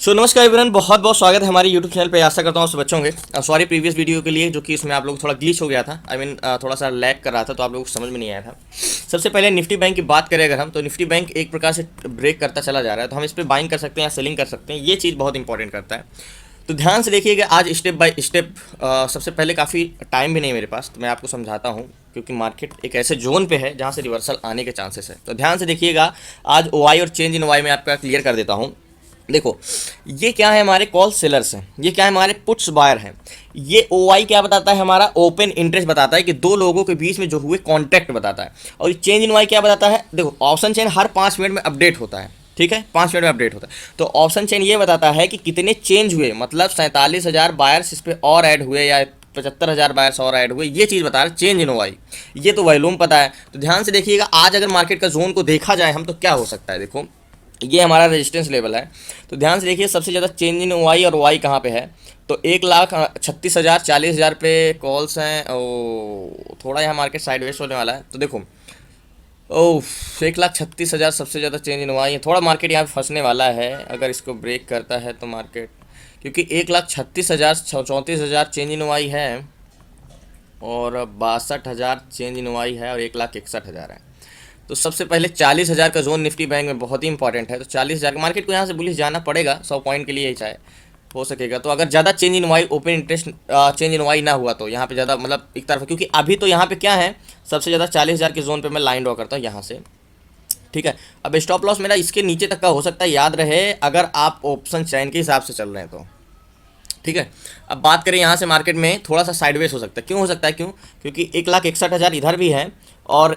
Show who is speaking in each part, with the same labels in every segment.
Speaker 1: नमस्कार एवरीवन, बहुत बहुत स्वागत है हमारे यूट्यूब चैनल पे। आशा करता हूँ सब अच्छे होंगे। सॉरी प्रीवियस वीडियो के लिए, जो कि इसमें आप लोग थोड़ा ग्लिच हो गया था। थोड़ा सा लैग कर रहा था, तो आप लोगों को समझ में नहीं आया था। सबसे पहले निफ्टी बैंक की बात करें अगर हम, तो निफ्टी बैंक एक प्रकार से ब्रेक करता चला जा रहा है, तो हम इस पर बाइंग कर सकते हैं या सेलिंग कर सकते हैं। ये चीज़ बहुत इंपॉर्टेंट करता है, तो ध्यान से देखिएगा। आज स्टेप बाय स्टेप, सबसे पहले काफ़ी टाइम भी नहीं मेरे पास, तो मैं आपको समझाता हूँ, क्योंकि मार्केट एक ऐसे जोन पे है जहाँ से रिवर्सल आने के चांसेस है। तो ध्यान से देखिएगा। आज ओआई और चेंज इन ओआई में आपका क्लियर कर देता हूँ। देखो, ये क्या है, हमारे कॉल सेलर्स हैं, ये क्या है, हमारे पुट्स बायर हैं। ये ओआई क्या बताता है, हमारा ओपन इंटरेस्ट बताता है कि दो लोगों के बीच में जो हुए कॉन्ट्रैक्ट बताता है। और चेंज इन ओआई क्या बताता है, देखो ऑप्शन चेन हर 5 मिनट में अपडेट होता है, ठीक है, 5 मिनट में अपडेट होता है। तो ऑप्शन चेन ये बताता है कि कितने चेंज हुए, मतलब 47,000 बायर्स इस पर और ऐड हुए या 75,000 बायर्स और ऐड हुए, ये चीज़ बता रहा है चेंज इन ओआई। ये तो वॉल्यूम पता है। तो ध्यान से देखिएगा, आज अगर मार्केट का जोन को देखा जाए हम, तो क्या हो सकता है। देखो, ये हमारा रेजिस्टेंस लेवल है। तो ध्यान से देखिए, सबसे ज़्यादा चेंज इन वाई और वाई कहाँ पे है, तो 1,36,000 40,000 पे कॉल्स हैं। ओ, थोड़ा यहाँ मार्केट साइडवेज होने वाला है। तो देखो, ओह, 1,36,000 सबसे ज़्यादा चेंज इन वाई है। थोड़ा मार्केट यहाँ पे फंसने वाला है अगर इसको ब्रेक करता है तो मार्केट, क्योंकि 1,36,000 34,000 चेंज इन वाई है और 62,000 चेंज इन वाई है और 1,61,000 है। तो सबसे पहले 40,000 का जोन निफ्टी बैंक में बहुत ही इंपॉर्टेंट है। तो 40,000 का मार्केट को यहाँ से बुलिश जाना पड़ेगा 100 पॉइंट के लिए ही चाहे हो सकेगा। तो अगर ज़्यादा change in Y open interest change in Y ना हुआ तो यहाँ पे ज़्यादा, मतलब एक तरफ, क्योंकि अभी तो यहाँ पे क्या है, सबसे ज़्यादा 40,000 के जोन पे मैं लाइन ड्रॉ करता हूँ यहाँ से, ठीक है। अब स्टॉप लॉस मेरा इसके नीचे तक का हो सकता है, याद रहे, अगर आप ऑप्शन चैन के हिसाब से चल रहे हैं तो, ठीक है। अब बात करें यहाँ से, मार्केट में थोड़ा सा साइडवेज हो सकता है। क्यों हो सकता है, क्योंकि 1,61,000 इधर भी है और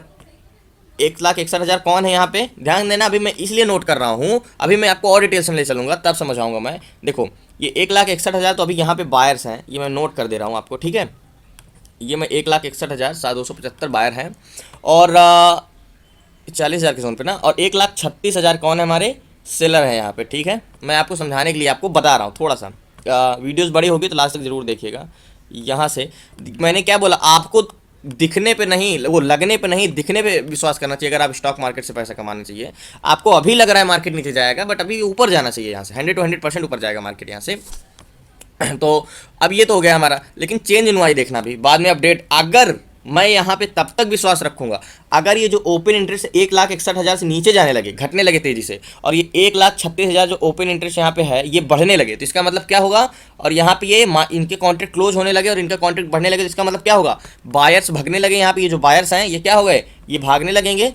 Speaker 1: 1,61,000 कौन है यहाँ पे, ध्यान देना। अभी मैं इसलिए नोट कर रहा हूँ, अभी मैं आपको और डिटेल्स में ले चलूँगा, तब समझाऊंगा मैं। देखो, ये 1,61,000 तो अभी यहाँ पे बायर्स हैं, ये मैं नोट कर दे रहा हूँ आपको, ठीक है। ये मैं 1,61,275 बायर हैं और 40,000 के जोन पे ना, और 1,36,000 कौन है, हमारे सेलर हैं यहाँ पे, ठीक है। मैं आपको समझाने के लिए आपको बता रहा हूँ थोड़ा सा। वीडियोज़ बड़ी होगी तो लास्ट तक ज़रूर देखिएगा। यहाँ से मैंने क्या बोला आपको, दिखने पे नहीं, वो लगने पे नहीं, दिखने पे विश्वास करना चाहिए। अगर आप स्टॉक मार्केट से पैसा कमाना चाहिए, आपको अभी लग रहा है मार्केट नीचे जाएगा, बट अभी ऊपर जाना चाहिए। यहाँ से 100 to 100% ऊपर जाएगा मार्केट यहाँ से। तो अब ये तो हो गया हमारा, लेकिन चेंज इन वाई देखना भी बाद में अपडेट। अगर मैं यहाँ पे तब तक विश्वास रखूंगा अगर ये जो ओपन इंटरेस्ट 1,61,000 से नीचे जाने लगे, घटने लगे तेजी से, और ये 1,36,000 जो ओपन इंटरेस्ट यहाँ पे है ये बढ़ने लगे, तो इसका मतलब क्या होगा, और यहाँ पे ये इनके कॉन्ट्रैक्ट क्लोज होने लगे और इनका कॉन्ट्रैक्ट बढ़ने लगे, तो इसका मतलब क्या होगा, बायर्स भगने लगे। यहाँ पे ये जो बायर्स हैं ये क्या हो गए, ये भागने लगेंगे,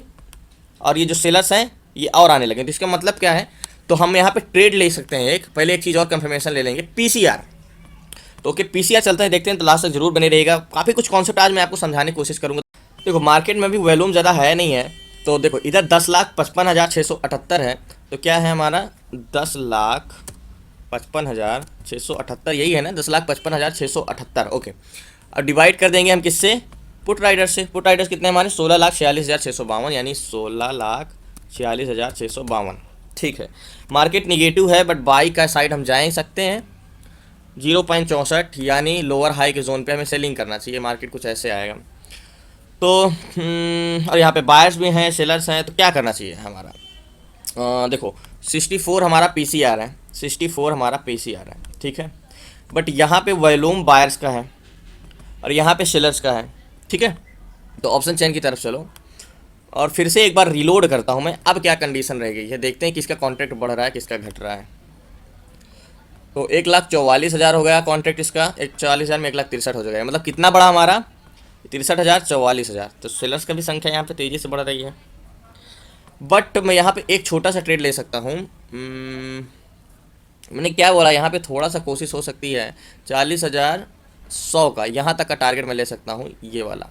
Speaker 1: और ये जो सेलर्स हैं ये और आने लगे। तो इसका मतलब क्या है, तो हम यहाँ पे ट्रेड ले सकते हैं। एक पहले एक चीज़ और कंफर्मेशन ले लेंगे, पीसीआर। तो ओके, पीसीआर चलते हैं, देखते हैं। तो लास्ट तक जरूर बने रहेगा, काफ़ी कुछ कॉन्सेप्ट आज मैं आपको समझाने की कोशिश करूँगा। देखो, मार्केट में भी वॉल्यूम ज़्यादा है नहीं है, तो देखो इधर 10,55,678 है। तो क्या है हमारा, 10,55,678, यही है ना, 10,55,678, ओके। अब डिवाइड कर देंगे हम किससे, पुट राइडर से। पुट राइडर्स कितने हमारे, 16,46,652, यानी 16,46,652, ठीक है। मार्केट निगेटिव है, बट बाई का साइड हम जा ही सकते हैं। 0.64 यानी लोअर हाई के जोन पे हमें सेलिंग करना चाहिए। मार्केट कुछ ऐसे आएगा तो और यहाँ पे बायर्स भी हैं, सेलर्स हैं, तो क्या करना चाहिए हमारा। देखो 64 हमारा पीसीआर है, 64 हमारा पीसीआर है, ठीक है। बट यहाँ पे वॉल्यूम बायर्स का है और यहाँ पे सेलर्स का है, ठीक है। तो ऑप्शन चेन की तरफ चलो, और फिर से एक बार रिलोड करता हूँ मैं। अब क्या कंडीशन रह गई है, देखते हैं किसका कॉन्ट्रैक्ट बढ़ रहा है, किसका घट रहा है। तो 1,44,000 हो गया कॉन्ट्रैक्ट इसका, 40,000 में 1,63,000 हो जाएगा। मतलब कितना बड़ा हमारा, 63,000, 44,000। तो सेलर्स का भी संख्या यहाँ पे तेज़ी से बढ़ रही है। बट मैं यहाँ पे एक छोटा सा ट्रेड ले सकता हूँ। मैंने क्या बोला, यहाँ पे थोड़ा सा कोशिश हो सकती है 40,100 का, यहाँ तक का टारगेट मैं ले सकता हूँ। ये वाला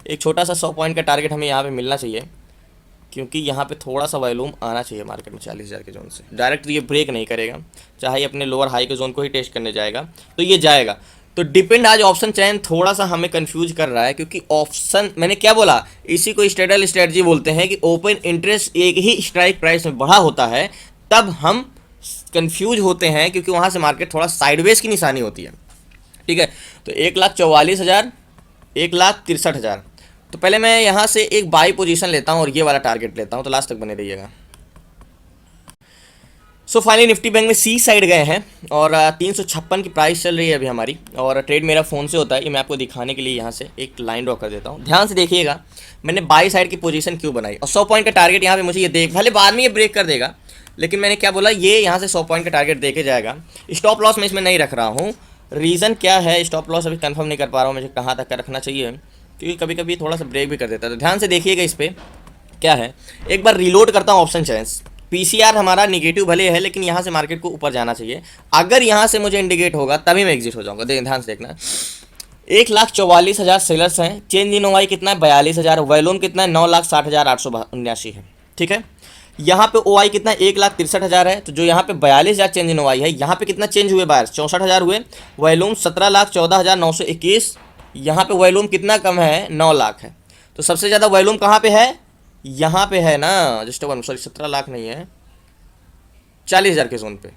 Speaker 1: एक छोटा सा 100 पॉइंट का टारगेट हमें यहाँ पे मिलना चाहिए, क्योंकि यहाँ पे थोड़ा सा वॉल्यूम आना चाहिए मार्केट में 40,000 के जोन से। डायरेक्ट ये ब्रेक नहीं करेगा, चाहे अपने लोअर हाई के जोन को ही टेस्ट करने जाएगा तो ये जाएगा। तो डिपेंड, आज ऑप्शन चैन थोड़ा सा हमें कंफ्यूज कर रहा है, क्योंकि ऑप्शन, मैंने क्या बोला, इसी को स्ट्रेडल स्ट्रेटजी बोलते हैं कि ओपन इंटरेस्ट एक ही स्ट्राइक प्राइस में बढ़ा होता है तब हम कंफ्यूज होते हैं, क्योंकि वहाँ से मार्केट थोड़ा साइडवेज की निशानी होती है, ठीक है। तो 1,44,000, 1,63,000। तो पहले मैं यहाँ से एक बाई पोजीशन लेता हूँ और ये वाला टारगेट लेता हूँ, तो लास्ट तक बने रहिएगा। सो फाइनली निफ्टी बैंक में सी साइड गए हैं और 356 की प्राइस चल रही है अभी हमारी। और ट्रेड मेरा फ़ोन से होता है, ये मैं आपको दिखाने के लिए यहाँ से एक लाइन ड्रॉ कर देता हूँ। ध्यान से देखिएगा मैंने बाई साइड की पोजीशन क्यों बनाई, और 100 पॉइंट का टारगेट यहाँ पे मुझे ये देख, भले बाद में ये ब्रेक कर देगा, लेकिन मैंने क्या बोला, ये यहाँ से 100 पॉइंट का टारगेट देके जाएगा। स्टॉप लॉस मैं इसमें नहीं रख रहा हूँ। रीज़न क्या है, स्टॉप लॉस अभी कंफर्म नहीं कर पा रहा हूँ मुझे कहाँ तक का रखना चाहिए, क्योंकि कभी कभी थोड़ा सा ब्रेक भी कर देता है। तो ध्यान से देखिएगा इस पर क्या है। एक बार रीलोड करता हूँ ऑप्शन चेंज। पीसीआर हमारा निगेटिव भले है, लेकिन यहाँ से मार्केट को ऊपर जाना चाहिए। अगर यहाँ से मुझे इंडिकेट होगा तभी मैं एग्जिट हो जाऊँगा। ध्यान से देखना, 1,44,000 सेलर्स हैं। चेंज इन ओआई कितना है, 42,000। वॉल्यूम कितना है, 9,60,879 है। ठीक है, यहाँ पे ओआई कितना है, 1,63,000 है। तो जो यहाँ पे 42,000 चेंज इन ओआई है, यहाँ पे कितना चेंज हुए बायर, 64,000 हुए। वॉल्यूम 17,14,921। यहाँ पे वॉल्यूम कितना कम है, 9 लाख है। तो सबसे ज़्यादा वॉल्यूम कहाँ पे है, यहाँ पे है ना, जस्ट वन, सॉरी 17 लाख नहीं है, 40,000 के जोन पे।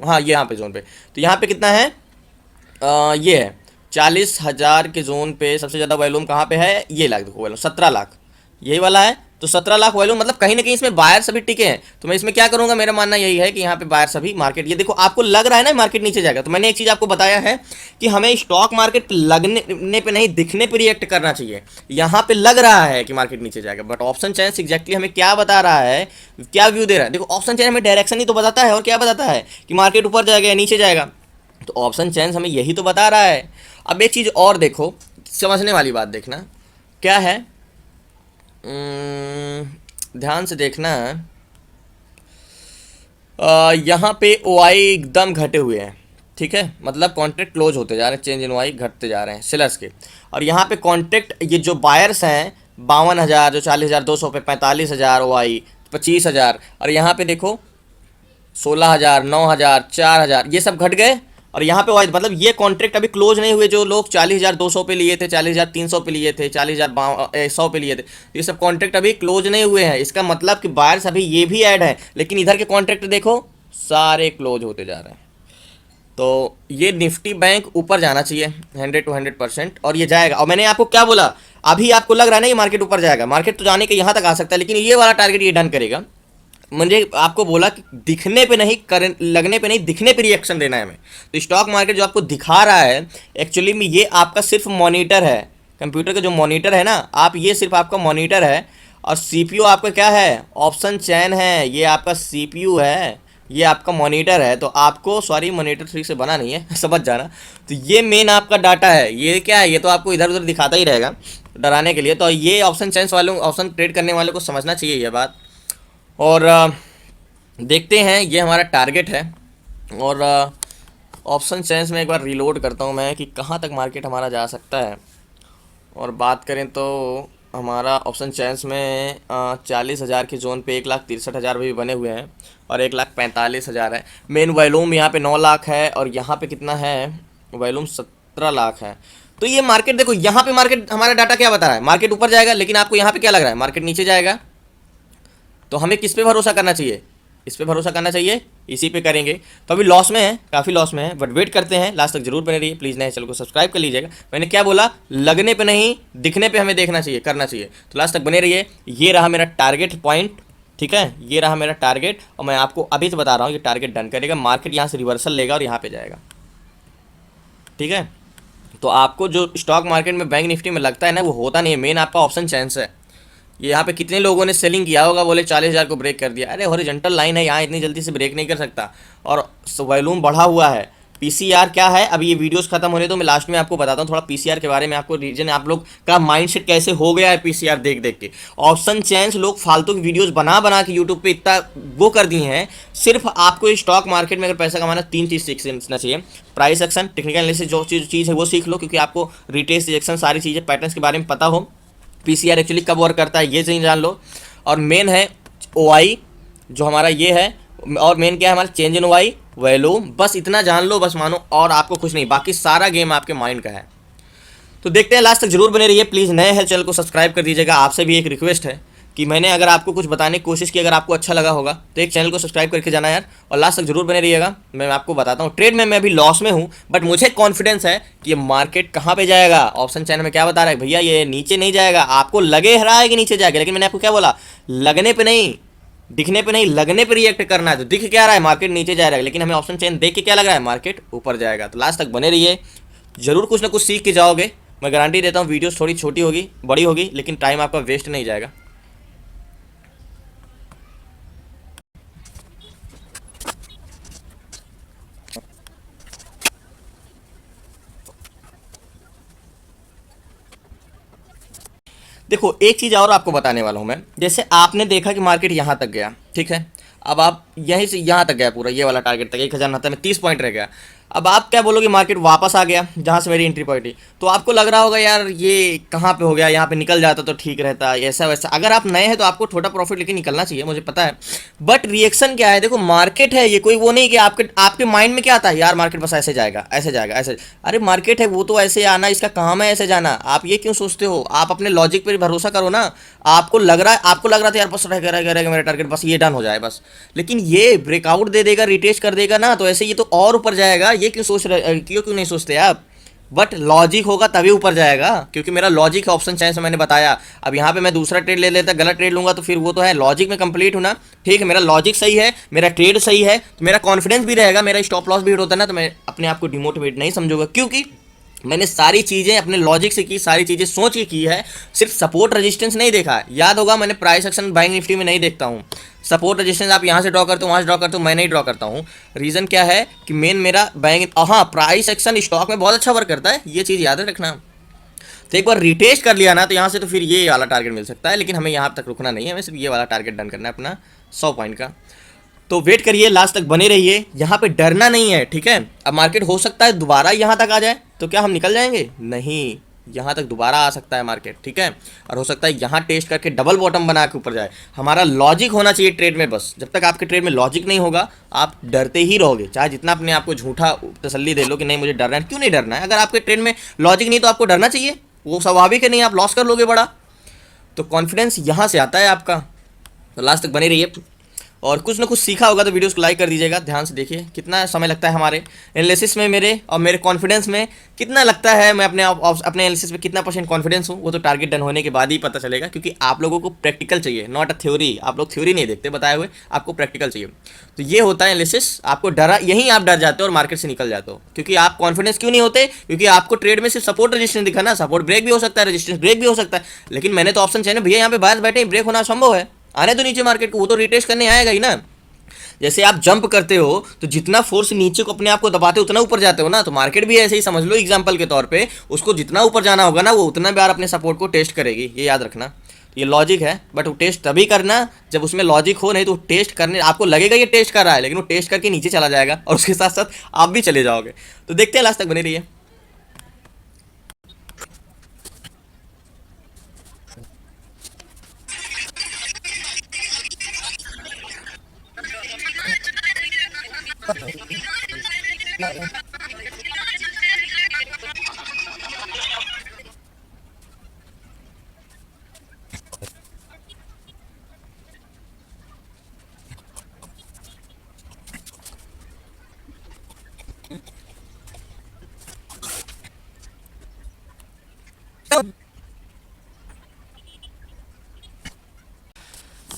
Speaker 1: हाँ, ये यहाँ पे जोन पे। तो यहाँ पे कितना है, ये है 40,000 के जोन पे। सबसे ज़्यादा वॉल्यूम कहाँ पे है, ये लाख देखो, वॉल्यूम 17 लाख यही वाला है। तो 17 लाख वॉल्यूम, मतलब कहीं ना कहीं इसमें बायर सभी टिके हैं। तो मैं इसमें क्या करूंगा, मेरा मानना यही है कि यहाँ पे बायर सभी मार्केट, ये देखो आपको लग रहा है ना मार्केट नीचे जाएगा। तो मैंने एक चीज़ आपको बताया है कि हमें स्टॉक मार्केट लगने पे नहीं, दिखने पे रिएक्ट करना चाहिए। यहाँ पे लग रहा है कि मार्केट नीचे जाएगा, बट ऑप्शन चेंज एग्जैक्टली हमें क्या बता रहा है, क्या व्यू दे रहा है। देखो ऑप्शन चेंज हमें डायरेक्शन ही तो बताता है, और क्या बताता है कि मार्केट ऊपर जाएगा या नीचे जाएगा। तो ऑप्शन चेंज हमें यही तो बता रहा है। अब एक चीज़ और देखो, समझने वाली बात देखना क्या है, ध्यान से देखना। यहाँ पे ओआई एकदम घटे हुए हैं। ठीक है, मतलब कॉन्ट्रैक्ट क्लोज होते जा रहे हैं, चेंज इन ओआई घटते जा रहे हैं सेलर्स के। और यहाँ पे कॉन्ट्रैक्ट, ये जो बायर्स हैं 52,000, जो 40,200 पे 45,000 ओआई, 25,000। और यहाँ पे देखो 16,000, 9,000, 4,000, ये सब घट गए। और यहाँ पे वाइज मतलब ये कॉन्ट्रैक्ट अभी क्लोज नहीं हुए। जो लोग 40,200 पे लिए थे, 40,300 पे लिए थे, 40,100 पे लिए थे, ये सब कॉन्ट्रैक्ट अभी क्लोज नहीं हुए हैं। इसका मतलब कि बायर्स अभी ये भी ऐड है, लेकिन इधर के कॉन्ट्रैक्ट देखो सारे क्लोज होते जा रहे हैं। तो ये निफ्टी बैंक ऊपर जाना चाहिए 100 to 100%, और ये जाएगा। और मैंने आपको क्या बोला, अभी आपको लग रहा है ना ये मार्केट ऊपर जाएगा, मार्केट तो जाने के यहाँ तक आ सकता है, लेकिन ये वाला टारगेट ये डन करेगा। मुझे आपको बोला कि दिखने पे नहीं, लगने पे नहीं, दिखने पे रिएक्शन देना है हमें। तो स्टॉक मार्केट जो आपको दिखा रहा है, एक्चुअली में ये आपका सिर्फ मॉनिटर है, कंप्यूटर का जो मॉनिटर है ना, आप ये सिर्फ आपका मॉनिटर है। और सीपीयू आपका क्या है, ऑप्शन चैन है, ये आपका सीपीयू है, ये आपका मॉनिटर है। तो आपको, सॉरी मॉनिटर 3 से बना नहीं है समझ जाना। तो ये मेन आपका डाटा है। ये क्या है, ये तो आपको इधर उधर दिखाता ही रहेगा डराने के लिए। तो ये ऑप्शन चेंज वालों, ऑप्शन ट्रेड करने वालों को समझना चाहिए ये बात। और देखते हैं, ये हमारा टारगेट है। और ऑप्शन चेंज में एक बार रीलोड करता हूँ मैं कि कहाँ तक मार्केट हमारा जा सकता है। और बात करें तो हमारा ऑप्शन चेंज में 40,000 की जोन पे 1,63,000 भी बने हुए हैं, और 1,45,000 है। मेन वॉल्यूम यहाँ पे 9 लाख है, और यहाँ पे कितना है, वॉल्यूम 17 लाख है। तो ये मार्केट देखो, यहाँ पे मार्केट, हमारा डाटा क्या बता रहा है, मार्केट ऊपर जाएगा, लेकिन आपको यहाँ पे क्या लग रहा है, मार्केट नीचे जाएगा। तो हमें किस पे भरोसा करना चाहिए, इस पे भरोसा करना चाहिए, इसी पे करेंगे। तो अभी लॉस में है, काफ़ी लॉस में है, बट वेट करते हैं, लास्ट तक जरूर बने रहिए। प्लीज़ नए चैनल को सब्सक्राइब कर लीजिएगा। मैंने क्या बोला, लगने पे नहीं, दिखने पे हमें देखना चाहिए, करना चाहिए। तो लास्ट तक बने रहिए। ये रहा मेरा टारगेट पॉइंट, ठीक है, ये रहा मेरा टारगेट। और मैं आपको अभी से बता रहा हूँ ये टारगेट डन करेगा, मार्केट यहाँ से रिवर्सल लेगा और यहाँ पर जाएगा। ठीक है, तो आपको जो स्टॉक मार्केट में बैंक निफ्टी में लगता है ना, वो होता नहीं है। मेन आपका ऑप्शन चेंज है। ये यहाँ पे कितने लोगों ने सेलिंग किया होगा, बोले 40,000 को ब्रेक कर दिया। अरे हॉरिजॉन्टल लाइन है, यहाँ इतनी जल्दी से ब्रेक नहीं कर सकता। और वॉल्यूम बढ़ा हुआ है। पीसीआर क्या है, अभी ये वीडियोस खत्म होने तो मैं लास्ट में आपको बताता हूँ थोड़ा पीसीआर के बारे में। आपको रीजन, आप लोग का माइंडसेट कैसे हो गया है पीसीआर देख देख के। ऑप्शन चेंज लोग फालतू की वीडियोस बना बना के यूट्यूब पे इतना वो कर दिए हैं। सिर्फ आपको स्टॉक मार्केट में अगर पैसा कमाना, 3 चीज़ सीखना चाहिए। प्राइस एक्शन, टेक्निकल एनालिसिस, जो चीज़ है वो सीख लो, क्योंकि आपको रिटेस्ट रिजेक्शन, सारी चीज़ें पैटर्न्स के बारे में पता हो। पीसीआर एक्चुअली कब वर्क करता है ये सही जान लो। और मेन है ओआई जो हमारा ये है, और मेन क्या है हमारा, चेंज इन ओआई, वैल्यूम, बस इतना जान लो, बस मानो, और आपको कुछ नहीं, बाकी सारा गेम आपके माइंड का है। तो देखते हैं, लास्ट तक जरूर बने रहिए। प्लीज़ नए हैं चैनल को सब्सक्राइब कर दीजिएगा। आपसे भी एक रिक्वेस्ट है कि मैंने अगर आपको कुछ बताने की कोशिश की, अगर आपको अच्छा लगा होगा तो एक चैनल को सब्सक्राइब करके जाना यार, और लास्ट तक जरूर बने रहिएगा। मैं आपको बताता हूँ, ट्रेड में मैं अभी लॉस में हूँ, बट मुझे कॉन्फिडेंस है कि ये मार्केट कहाँ पे जाएगा। ऑप्शन चैनल में क्या बता रहा है, भैया ये नीचे नहीं जाएगा। आपको लगे रहा है कि नीचे जाएगा, लेकिन मैंने आपको क्या बोला, लगने पे नहीं, दिखने पे नहीं लगने पे रिएक्ट करना है। तो दिख क्या रहा है, मार्केट नीचे जा रहा है, लेकिन हमें ऑप्शन चेन देख के क्या लग रहा है, मार्केट ऊपर जाएगा। तो लास्ट तक बने रहिए, जरूर कुछ ना कुछ सीख के जाओगे। मैं गारंटी देता हूँ वीडियोस थोड़ी छोटी होगी, बड़ी होगी, लेकिन टाइम आपका वेस्ट नहीं जाएगा। देखो एक चीज़ और आपको बताने वाला हूँ मैं। जैसे आपने देखा कि मार्केट यहाँ तक गया, ठीक है, अब आप यहीं से यहाँ तक गया, पूरा ये वाला टारगेट तक 1069 में 30 पॉइंट रह गया। अब आप क्या बोलोगे, मार्केट वापस आ गया जहाँ से मेरी एंट्री पॉइंट थी। तो आपको लग रहा होगा यार ये कहाँ पे हो गया, यहाँ पे निकल जाता तो ठीक रहता, ऐसा वैसा। अगर आप नए हैं तो आपको छोटा प्रॉफिट लेके निकलना चाहिए, मुझे पता है। बट रिएक्शन क्या है, देखो मार्केट है, ये कोई वो नहीं कि आपके आपके माइंड में क्या आता है, यार मार्केट बस ऐसे जाएगा ऐसे जाएगा ऐसे। अरे मार्केट है वो तो ऐसे आना, इसका काम है ऐसे जाना। आप ये क्यों सोचते हो, आप अपने लॉजिक पर भरोसा करो ना। आपको लग रहा था यार बस रहेगा मेरा टारगेट, बस ये डन हो जाए बस। लेकिन ये ब्रेकआउट दे देगा, रिटेस्ट कर देगा ना, तो ऐसे ये तो और ऊपर जाएगा। ये क्यों सोच रहे, क्यों नहीं सोचते आप। बट लॉजिक होगा तभी ऊपर जाएगा, क्योंकि मेरा लॉजिक है ऑप्शन चेन से, मैंने बताया। अब यहाँ पे मैं दूसरा ट्रेड ले लेता, गलत ट्रेड लूंगा, तो फिर वो तो है लॉजिक में कंप्लीट होना। ठीक है, मेरा लॉजिक सही है, मेरा ट्रेड सही है, तो मेरा कॉन्फिडेंस भी रहेगा, मेरा स्टॉप लॉस भी हिट होता है ना, तो मैं अपने आप को डिमोटिवेट नहीं समझूंगा, क्योंकि मैंने सारी चीज़ें अपने लॉजिक से की, सारी चीज़ें सोच के की है। सिर्फ सपोर्ट रेजिस्टेंस नहीं देखा। याद होगा मैंने प्राइस एक्शन बैंक निफ्टी में नहीं देखता हूँ। सपोर्ट रेजिस्टेंस आप यहाँ से ड्रॉ करते हो, वहाँ से ड्रॉ करते हो, मैं नहीं ड्रॉ करता हूँ। रीज़न क्या है कि मेन मेरा बैंक, हाँ प्राइस एक्शन स्टॉक में बहुत अच्छा वर्क करता है, ये चीज़ याद रखना। तो एक बार रिटेस्ट कर लिया ना, तो यहाँ से तो फिर ये वाला टारगेट मिल सकता है, लेकिन हमें यहाँ तक रुकना नहीं है, हमें सिर्फ ये वाला टारगेट डन करना है अपना 100 पॉइंट का। तो वेट करिए, लास्ट तक बने रहिए, यहाँ पे डरना नहीं है, ठीक है। अब मार्केट हो सकता है दोबारा यहाँ तक आ जाए, तो क्या हम निकल जाएंगे, नहीं, यहाँ तक दोबारा आ सकता है मार्केट, ठीक है। और हो सकता है यहाँ टेस्ट करके डबल बॉटम बना के ऊपर जाए। हमारा लॉजिक होना चाहिए ट्रेड में, बस जब तक आपके ट्रेड में लॉजिक नहीं होगा आप डरते ही रहोगे। चाहे जितना अपने आप को झूठा तसल्ली दे लो कि नहीं मुझे डरना है, क्यों नहीं डरना है। अगर आपके ट्रेड में लॉजिक नहीं तो आपको डरना चाहिए, वो स्वाभाविक है, नहीं आप लॉस कर लोगे बड़ा। तो कॉन्फिडेंस यहाँ से आता है आपका। तो लास्ट तक बने रहिए, और कुछ ना कुछ सीखा होगा तो वीडियोस को लाइक कर दीजिएगा। ध्यान से देखिए कितना समय लगता है हमारे एनालिसिस में, मेरे और मेरे कॉन्फिडेंस में कितना लगता है, मैं अपने एनालिसिस में कितना % कॉन्फिडेंस हूँ, वो तो टारगेट डन होने के बाद ही पता चलेगा। क्योंकि आप लोगों को प्रैक्टिकल चाहिए, नॉट अ थ्योरी। आप लोग थ्योरी नहीं देखते बताए हुए, आपको प्रैक्टिकल चाहिए। तो ये होता है एनालिसिस। आपको डरा, यहीं आप डर जाते हो और मार्केट से निकल जाते हो। क्योंकि आप कॉन्फिडेंस क्यों नहीं होते, क्योंकि आपको ट्रेड में सिर्फ सपोर्ट रेजिस्टेंस दिखा ना। सपोर्ट ब्रेक भी हो सकता है, रेजिस्टेंस ब्रेक भी हो सकता है, लेकिन मैंने तो ऑप्शन चाहिए भैया, यहाँ पे बाहर बैठे ब्रेक होना संभव है, आने तो नीचे मार्केट को, वो तो रिटेस्ट करने आएगा ही ना। जैसे आप जंप करते हो तो जितना फोर्स नीचे को अपने आप को दबाते हो उतना ऊपर जाते हो ना। तो मार्केट भी ऐसे ही समझ लो एग्जांपल के तौर पे, उसको जितना ऊपर जाना होगा ना, वो उतना बार अपने सपोर्ट को टेस्ट करेगी, ये याद रखना। ये लॉजिक है, बट वो टेस्ट तभी करना जब उसमें लॉजिक हो, नहीं तो टेस्ट करने आपको लगेगा ये टेस्ट कर रहा है, लेकिन वो टेस्ट करके नीचे चला जाएगा और उसके साथ साथ आप भी चले जाओगे। तो देखते हैं, लास्ट तक बने रहिए।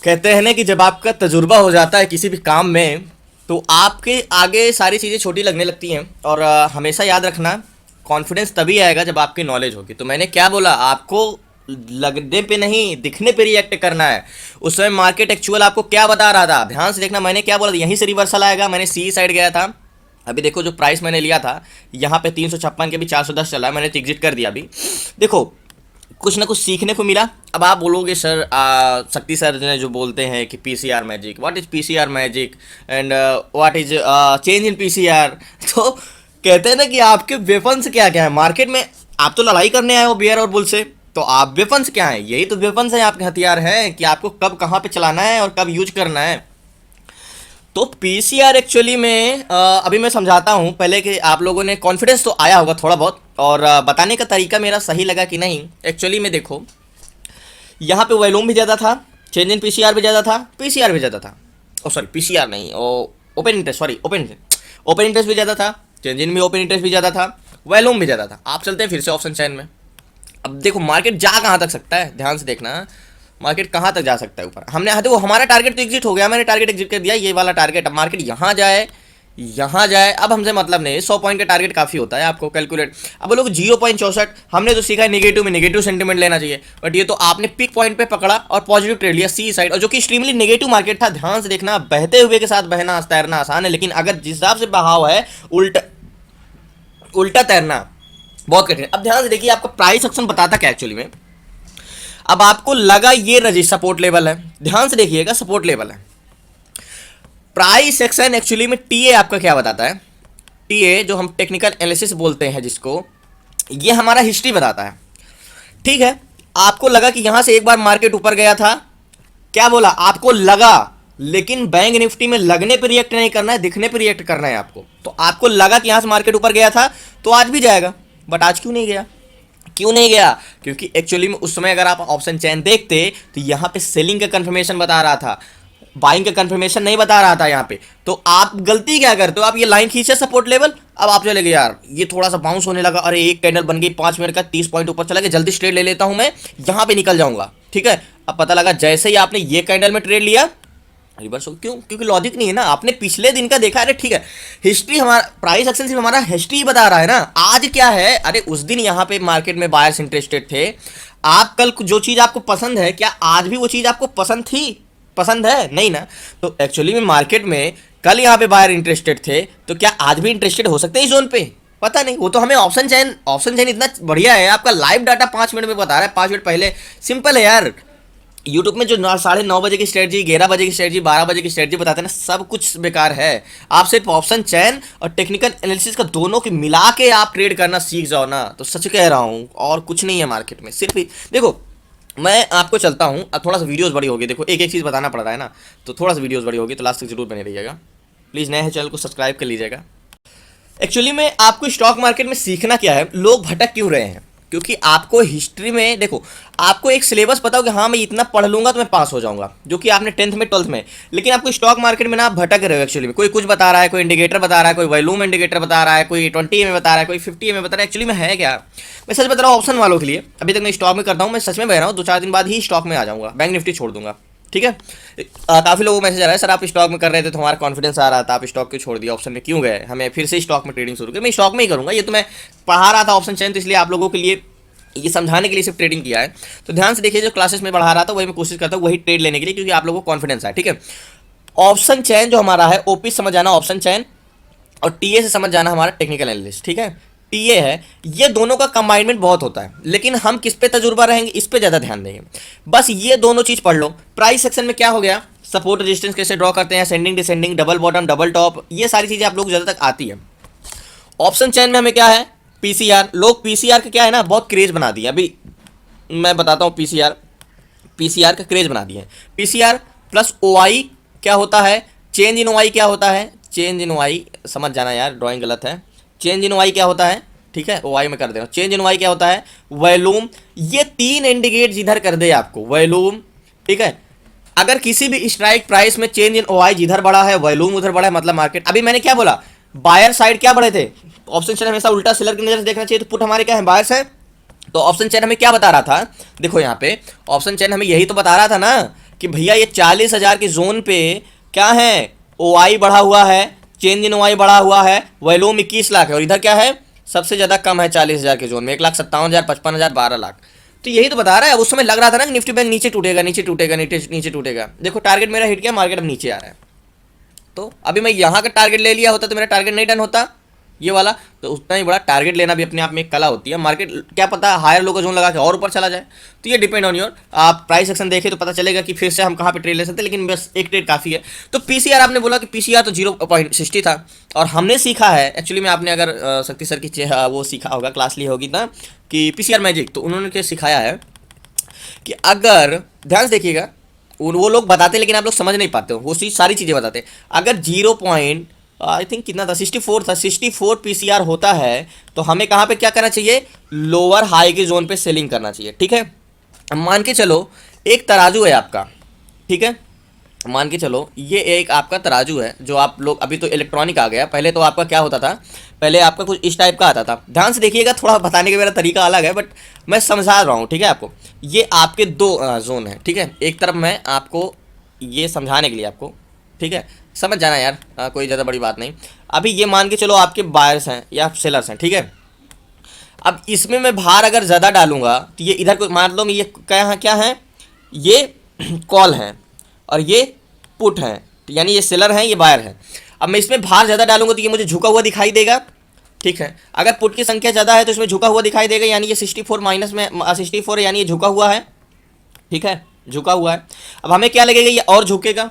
Speaker 1: कहते हैं ना कि जब आपका तजुर्बा हो जाता है किसी भी काम में, तो आपके आगे सारी चीज़ें छोटी लगने लगती हैं। और हमेशा याद रखना, कॉन्फिडेंस तभी आएगा जब आपकी नॉलेज होगी। तो मैंने क्या बोला, आपको लगने पे नहीं दिखने पे रिएक्ट करना है। उस समय मार्केट एक्चुअल आपको क्या बता रहा था, ध्यान से देखना। मैंने क्या बोला, यहीं से रिवर्सल आएगा। मैंने सी साइड गया था। अभी देखो जो प्राइस मैंने लिया था यहाँ पे 356 के भी 410 चला है, मैंने तो एग्जिट कर दिया। अभी देखो कुछ ना कुछ सीखने को मिला। अब आप बोलोगे सर, शक्ति सर ने जो बोलते हैं कि PCR magic, what is PCR magic and what is change in PCR. तो कहते हैं ना कि आपके वेपन्स क्या क्या है मार्केट में। आप तो लड़ाई करने आए हो बियर और बुल से, तो आप वेपन्स क्या है, यही तो वेपन्स है, आपके हथियार हैं कि आपको कब कहाँ पे चलाना है और कब यूज करना है। तो पीसीआर एक्चुअली में अभी मैं समझाता हूँ पहले कि आप लोगों ने कॉन्फिडेंस तो आया होगा थोड़ा बहुत, और बताने का तरीका मेरा सही लगा कि नहीं। एक्चुअली में देखो यहाँ पे वॉल्यूम भी ज़्यादा था, चेंज इन पीसीआर भी ज़्यादा था, पीसीआर भी ज़्यादा था, ओ सॉरी पीसीआर नहीं, open interest, sorry open interest भी ज़्यादा था, चेंज इन में ओपन इंटरेस्ट भी ज़्यादा था, वॉल्यूम भी ज़्यादा था। आप चलते हैं फिर से ऑप्शन चैन में। अब देखो मार्केट जा कहाँ तक सकता है, ध्यान से देखना। मार्केट कहाँ तक जा सकता है ऊपर। हमने देखो हमारा टारगेट तो एग्जिट हो गया, मैंने टारगेट एग्जिट कर दिया, ये वाला टारगेट। अब मार्केट यहाँ जाए यहाँ जाए अब हमसे मतलब नहीं, 100 पॉइंट का टारगेट काफ़ी होता है आपको कैलकुलेट। अब लोग 0.64, हमने तो सीखा है नेगेटिव में नेगेटिव सेंटीमेंट लेना चाहिए, बट ये तो आपने पिक पॉइंट पे पकड़ा और पॉजिटिव ट्रेड लिया सी साइड, और जो कि एक्सट्रीमली नेगेटिव मार्केट था। ध्यान से देखना, बहते हुए के साथ बहना तैरना आसान है, लेकिन अगर जिस हिसाब से बहाव है उल्टा उल्टा तैरना बहुत कठिन है। अब ध्यान से देखिए, आपको प्राइस एक्शन बताता क्या एक्चुअली में। अब आपको लगा ये रजिस्टर सपोर्ट लेवल है, ध्यान से देखिएगा सपोर्ट लेवल है। प्राइस एक्शन एक्चुअली में टीए आपका क्या बताता है, टीए जो हम टेक्निकल एनालिसिस बोलते हैं जिसको, ये हमारा हिस्ट्री बताता है। ठीक है, आपको लगा कि यहां से एक बार मार्केट ऊपर गया था, क्या बोला आपको लगा, लेकिन बैंक निफ्टी में लगने पर रिएक्ट नहीं करना है, दिखने पर रिएक्ट करना है आपको। तो आपको लगा कि यहां से मार्केट ऊपर गया था तो आज भी जाएगा, बट आज क्यों नहीं गया, क्यों नहीं गया, क्योंकि एक्चुअली में उस समय अगर आप ऑप्शन चेन देखते तो यहां पे सेलिंग का कंफर्मेशन बता रहा था, बाइंग का कंफर्मेशन नहीं बता रहा था यहाँ पे। तो आप गलती क्या करते हो, आप ये लाइन खींचे सपोर्ट लेवल, अब आप चले गए यार ये थोड़ा सा बाउंस होने लगा, अरे एक कैंडल बन गई 5 मिनट का 30 पॉइंट ऊपर चला गया, जल्दी ट्रेड ले लेता हूं मैं, यहाँ पे निकल जाऊंगा। ठीक है, अब पता लगा जैसे ही आपने ये कैंडल में ट्रेड लिया रिवर्स हो, क्यों, क्योंकि लॉजिक नहीं है ना, आपने पिछले दिन का देखा। अरे ठीक है, हिस्ट्री हमारा प्राइस एक्शन सिर्फ हमारा हिस्ट्री बता रहा है ना, आज क्या है, अरे उस दिन यहाँ पे मार्केट में बायर्स इंटरेस्टेड थे, आप कल जो चीज़ आपको पसंद है क्या आज भी वो चीज़ आपको पसंद थी, पसंद है नहीं ना। तो एक्चुअली में मार्केट में कल यहाँ पे बायर इंटरेस्टेड थे, तो क्या आज भी इंटरेस्टेड हो सकते हैं इस जोन पे, पता नहीं। वो तो हमें ऑप्शन चेन इतना बढ़िया है, आपका लाइव डाटा 5 मिनट में बता रहा है, 5 मिनट पहले। सिंपल है यार, यूट्यूब में जो 9:30 बजे की स्ट्रेटजी, 11 बजे की स्ट्रेटजी, 12 बजे की स्ट्रेटजी बताते हैं ना, सब कुछ बेकार है। आप सिर्फ ऑप्शन चेन और टेक्निकल एनालिसिस का दोनों की मिला के आप ट्रेड करना सीख जाओ ना, तो सच कह रहा हूँ और कुछ नहीं है मार्केट में। सिर्फ देखो मैं आपको चलता हूँ, अब थोड़ा सा वीडियोस बड़ी होगी, देखो एक एक चीज़ बताना पड़ रहा है ना, तो थोड़ा सा वीडियोस बड़ी होगी, तो लास्ट तक जरूर बने रहिएगा। प्लीज़ नए हैं चैनल को सब्सक्राइब कर लीजिएगा। एक्चुअली में आपको स्टॉक मार्केट में सीखना क्या है, लोग भटक क्यों रहे हैं, क्योंकि आपको हिस्ट्री में देखो, आपको एक सिलेबस पता हो कि हाँ मैं इतना पढ़ लूंगा तो मैं पास हो जाऊंगा, जो कि आपने 10th में 12th में, लेकिन आपको स्टॉक मार्केट में ना आप भटक रहे हो। एक्चुअली में कोई कुछ बता रहा है, कोई इंडिकेटर बता रहा है, कोई वॉल्यूम इंडिकेटर बता रहा है, कोई 20 में बता रहा है, कोई 50 में बता रहा है। एक्चुअली में है क्या, मैं सच बता रहा हूँ ऑप्शन वालों के लिए, अभी तक मैं स्टॉक में करता हूँ, मैं सच में बह रहा हूँ, 2-4 दिन बाद ही स्टॉक में आ जाऊँगा, बैंक निफ्टी छोड़ दूंगा। ठीक है, काफ़ी लोगों को मैसेज आ रहा है, सर आप स्टॉक में कर रहे थे तो हमारा कॉन्फिडेंस आ रहा था, आप स्टॉक क्यों छोड़ दिया, ऑप्शन में क्यों गए, हमें फिर से स्टॉक में ट्रेडिंग शुरू की। मैं स्टॉक में ही करूँगा, ये तो मैं पढ़ा रहा था ऑप्शन चेन, तो इसलिए आप लोगों के लिए ये समझाने के लिए सिर्फ ट्रेडिंग किया है। तो ध्यान से देखिए, जो क्लासेस में पढ़ा रहा था वही मैं कोशिश करता हूँ वही ट्रेड लेने के लिए, क्योंकि आप लोगों को कॉन्फिडेंस है। ठीक है, ऑप्शन चेन जो हमारा है, ओपी समझ जाना ऑप्शन चेन, और टीए से समझ जाना हमारा टेक्निकल एनालिस्ट। ठीक है, टीए है, ये दोनों का कंबाइनमेंट बहुत होता है, लेकिन हम किस पे तजुर्बा रहेंगे इस पे ज़्यादा ध्यान देंगे। बस ये दोनों चीज़ पढ़ लो। प्राइस सेक्शन में क्या हो गया, सपोर्ट रेजिस्टेंस कैसे ड्रॉ करते हैं, sending descending, double bottom double top, ये सारी चीज़ें आप लोग ज़्यादा तक आती है। ऑप्शन चेन में हमें क्या है, पीसीआर। लोग पीसीआर का क्या है ना, बहुत क्रेज बना दिया। अभी मैं बताता हूँ, पीसीआर का क्रेज बना दिया है। पीसीआर प्लस ओआई क्या होता है, चेंज इन ओआई क्या होता है, चेंज इन ओआई समझ जाना यार, ड्राइंग गलत है। चेंज इन ओआई क्या होता है, ठीक है ओआई में कर दे रहा हूँ। चेंज इन ओआई क्या होता है, वॉल्यूम, ये 3 इंडिकेट जिधर कर दे आपको, वॉल्यूम। ठीक है, अगर किसी भी स्ट्राइक प्राइस में चेंज इन ओआई जिधर बढ़ा है, वॉल्यूम उधर बढ़ा है, मतलब मार्केट। अभी मैंने क्या बोला, बायर साइड क्या बढ़े थे, ऑप्शन चेन हमेशा उल्टा सेलर की नजर से देखना चाहिए, तो पुट हमारे क्या है, बायर्स है। तो ऑप्शन चेन हमें क्या बता रहा था, देखो यहाँ पे ऑप्शन चेन हमें यही तो बता रहा था ना कि भैया ये 40,000 के जोन पे क्या है, ओआई बढ़ा हुआ है, चेंज इन ओआई बढ़ा हुआ है, वॉल्यूम 21 लाख है, और इधर क्या है सबसे ज़्यादा कम है 40,000 के जोन में, 1,57,000, 55,000, 12 लाख। तो यही तो बता रहा है। उस समय लग रहा था ना कि निफ्टी बैंक नीचे टूटेगा, नीचे टूटेगा, नीचे टूटेगा। देखो टारगेट मेरा हिट किया, मार्केट अब नीचे आ रहा है। तो अभी मैं यहाँ का टारगेट ले लिया होता तो मेरा टारगेट नहीं डन होता ये वाला, तो उतना ही बड़ा टारगेट लेना भी अपने आप में एक कला होती है। मार्केट क्या पता हायर लो का जोन लगा के और ऊपर चला जाए, तो ये डिपेंड ऑन योर, आप प्राइस एक्शन देखें तो पता चलेगा कि फिर से हम कहाँ पे ट्रेड ले सकते हैं, लेकिन बस एक ट्रेड काफ़ी है। तो पीसीआर आपने बोला कि पीसीआर तो 0.60 था, और हमने सीखा है एक्चुअली में, आपने अगर शक्ति सर की वो सीखा होगा, क्लास ली होगी ना कि पीसीआर मैजिक, तो उन्होंने क्या सिखाया है कि अगर ध्यान से देखिएगा, वो लोग बताते हैं लेकिन आप लोग समझ नहीं पाते हो, वो सारी चीज़ें बताते हैं। अगर 0. आई थिंक कितना था, 64 था, 64 पीसीआर होता है, तो हमें कहाँ पे क्या करना चाहिए, लोअर हाई के जोन पे सेलिंग करना चाहिए। ठीक है, अब मान के चलो एक तराजू है आपका, ठीक है, मान के चलो ये एक आपका तराजू है, जो आप लोग अभी तो इलेक्ट्रॉनिक आ गया, पहले तो आपका क्या होता था, पहले आपका कुछ इस टाइप का आता था। ध्यान से देखिएगा, थोड़ा बताने का मेरा तरीका अलग है, बट मैं समझा रहा हूँ, ठीक है आपको। ये आपके दो जोन है, ठीक है। एक तरफ मैं आपको ये समझाने के लिए आपको, ठीक है, समझ जाना यार, कोई ज़्यादा बड़ी बात नहीं। अभी ये मान के चलो आपके बायर्स हैं या सेलर्स हैं, ठीक है। अब इसमें मैं भार अगर ज़्यादा डालूंगा तो ये इधर को मान लो, ये क्या है, ये कॉल है और ये पुट है, यानी ये सेलर है, ये बायर है। अब मैं इसमें भार ज़्यादा डालूंगा तो ये मुझे झुका हुआ दिखाई देगा, ठीक है। अगर पुट की संख्या ज़्यादा है तो इसमें झुका हुआ दिखाई देगा, यानी ये 64 माइनस में 64 यानी ये झुका हुआ है, ठीक है, झुका हुआ है। अब हमें क्या लगेगा, ये और झुकेगा।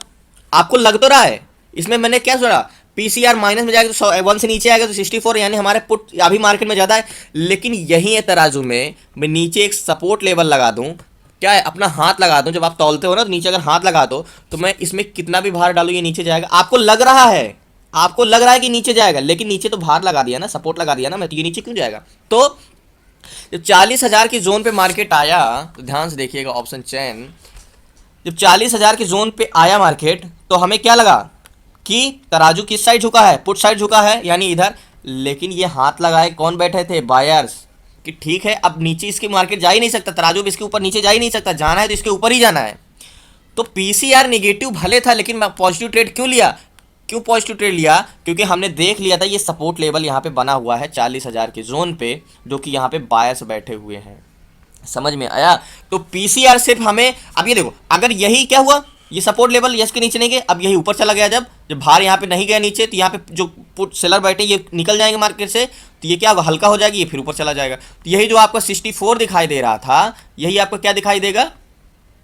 Speaker 1: आपको लग तो रहा है, इसमें मैंने क्या सोचा, पीसीआर माइनस में जाएगा तो 1 से नीचे आएगा तो 64, यानी हमारे पुट अभी मार्केट में ज़्यादा है। लेकिन यही है तराजू में, मैं नीचे एक सपोर्ट लेवल लगा दूं, क्या है, अपना हाथ लगा दूं। जब आप तौलते हो ना तो नीचे अगर हाथ लगा दो तो मैं इसमें कितना भी भार डालूं ये नीचे जाएगा। आपको लग रहा है, आपको लग रहा है कि नीचे जाएगा, लेकिन नीचे तो भार लगा दिया ना, सपोर्ट लगा दिया ना मैं, तो ये नीचे क्यों जाएगा। तो जब 40,000 की जोन पे मार्केट आया तो ध्यान से देखिएगा ऑप्शन चैन, जब 40,000 की जोन पे आया मार्केट तो हमें क्या लगा कि तराजू किस साइड झुका है, पुट साइड झुका है, यानी इधर। लेकिन ये हाथ लगाए कौन बैठे थे, बायर्स, कि ठीक है अब नीचे इसकी मार्केट जा ही नहीं सकता, तराजू भी इसके ऊपर नीचे जा ही नहीं सकता, जाना है तो इसके ऊपर ही जाना है। तो पीसीआर नेगेटिव भले था, लेकिन मैं पॉजिटिव ट्रेड क्यों लिया, क्यों पॉजिटिव ट्रेड लिया, क्योंकि हमने देख लिया था ये सपोर्ट लेवल यहाँ पे बना हुआ है 40,000 के जोन पे, जो कि यहाँ पे बायर्स बैठे हुए हैं। समझ में आया। तो पीसीआर सिर्फ हमें, अब ये देखो, अगर यही क्या हुआ, ये सपोर्ट लेवल यस के नीचे नहीं गए, अब यही ऊपर चला गया, जब जब भार यहाँ पे नहीं गया नीचे तो यहाँ पे जो पुट सेलर बैठे ये निकल जाएंगे मार्केट से, तो ये क्या होगा, हल्का हो जाएगी, ये फिर ऊपर चला जाएगा। तो यही जो आपका 64 दिखाई दे रहा था, यही आपको क्या दिखाई देगा,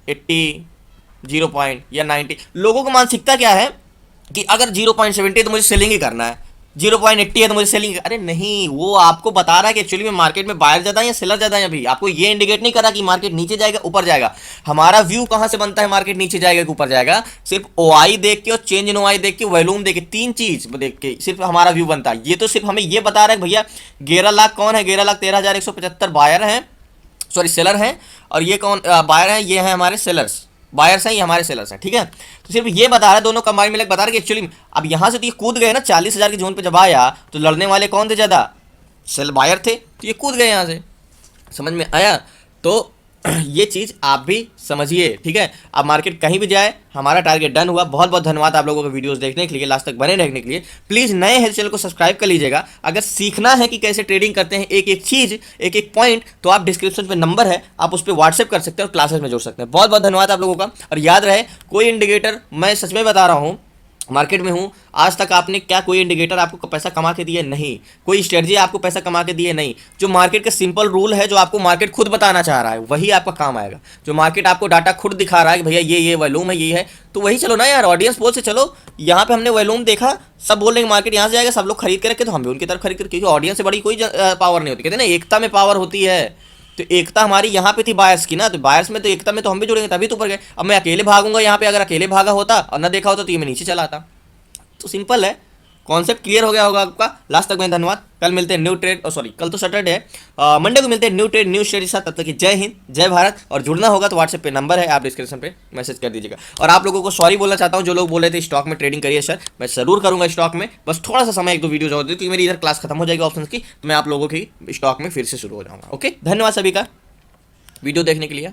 Speaker 1: 80, 0 पॉइंट या 90। लोगों की मानसिकता क्या है कि अगर 0.70 तो मुझे सेलिंग ही करना है, 0.80 है तो मुझे सेलिंग। अरे नहीं, वो आपको बता रहा है कि एक्चुअली में मार्केट में बायर ज़्यादा है या सेलर ज़्यादा है। अभी आपको ये इंडिकेट नहीं करा कि मार्केट नीचे जाएगा ऊपर जाएगा। हमारा व्यू कहाँ से बनता है मार्केट नीचे जाएगा कि ऊपर जाएगा, सिर्फ ओआई देख के और चेंज इन ओआई देख के, वॉल्यूम देख के, 3 चीज देख के सिर्फ हमारा व्यू बनता है। ये तो सिर्फ हमें ये बता रहा है भैया 11 लाख कौन है, 11,13,175 बायर हैं, सॉरी सेलर हैं, और ये कौन बायर हैं, ये हैं हमारे सेलर्स, बायर्स हैं ये हमारे सेलर्स हैं, ठीक है। तो सिर्फ ये बता रहा है, दोनों कंबाइन मिलकर बता रहा है कि एक्चुअली अब यहाँ से तो ये कूद गए ना 40,000 की जोन पे, जब आया तो लड़ने वाले कौन थे ज़्यादा, सेल बायर थे, तो ये कूद गए यहाँ से। समझ में आया। तो ये चीज़ आप भी समझिए, ठीक है। अब मार्केट कहीं भी जाए, हमारा टारगेट डन हुआ। बहुत बहुत धन्यवाद आप लोगों को वीडियोस देखने के लिए, लास्ट तक बने रहने के लिए। प्लीज़ नए हैं चैनल को सब्सक्राइब कर लीजिएगा। अगर सीखना है कि कैसे ट्रेडिंग करते हैं, एक एक चीज़, एक एक पॉइंट, तो आप डिस्क्रिप्शन पे नंबर है, आप उस पर व्हाट्सएप कर सकते हैं और क्लासेस में जोड़ सकते हैं। बहुत बहुत धन्यवाद आप लोगों का। और याद रहे, कोई इंडिकेटर, मैं सच में बता रहा हूँ, मार्केट में हूँ, आज तक आपने क्या कोई इंडिकेटर आपको पैसा कमा के दिए, नहीं। कोई स्ट्रेटजी आपको पैसा कमा के दिए, नहीं। जो मार्केट का सिंपल रूल है, जो आपको मार्केट खुद बताना चाह रहा है, वही आपका काम आएगा। जो मार्केट आपको डाटा खुद दिखा रहा है कि भैया ये वॉल्यूम है, ये है, तो वही चलो ना यार। ऑडियंस पोल से चलो, यहाँ पे हमने वॉल्यूम देखा, सब बोल रहे हैं मार्केट यहाँ से जाएगा, सब लोग खरीद के रखे, तो हम भी उनकी तरफ खरीद कर, क्योंकि ऑडियंस से बड़ी कोई पावर नहीं होती। कहते हैं ना, एकता में पावर होती है। तो एकता हमारी यहाँ पे थी बायर्स की ना, तो बायर्स में तो एकता में तो हम भी जुड़ेंगे, तभी तो ऊपर गए। अब मैं अकेले भागूंगा यहाँ पे, अगर अकेले भागा होता और ना देखा होता तो ये मैं नीचे चला आता। तो सिंपल है, कॉन्सेप्ट क्लियर हो गया होगा आपका। लास्ट तक में धन्यवाद। कल मिलते हैं न्यू ट्रेड, सॉरी कल तो सैटरडे है, मंडे को मिलते हैं न्यू ट्रेड न्यू शेयर के साथ। तब तक की जय हिंद, जय भारत। और जुड़ना होगा तो व्हाट्सएप पे नंबर है, आप डिस्क्रिप्शन पे मैसेज कर दीजिएगा। और आप लोगों को सॉरी बोलना चाहता हूँ, जो लोग बोले थे स्टॉक में ट्रेडिंग करिए सर, मैं जरूर करूँगा स्टॉक में, बस थोड़ा सा समय 1-2 वीडियो और क्योंकि मेरी इधर क्लास खत्म हो जाएगी ऑप्शन की, तो मैं आप लोगों की स्टॉक में फिर से शुरू हो जाऊँगा। ओके, धन्यवाद सभी का वीडियो देखने के लिए।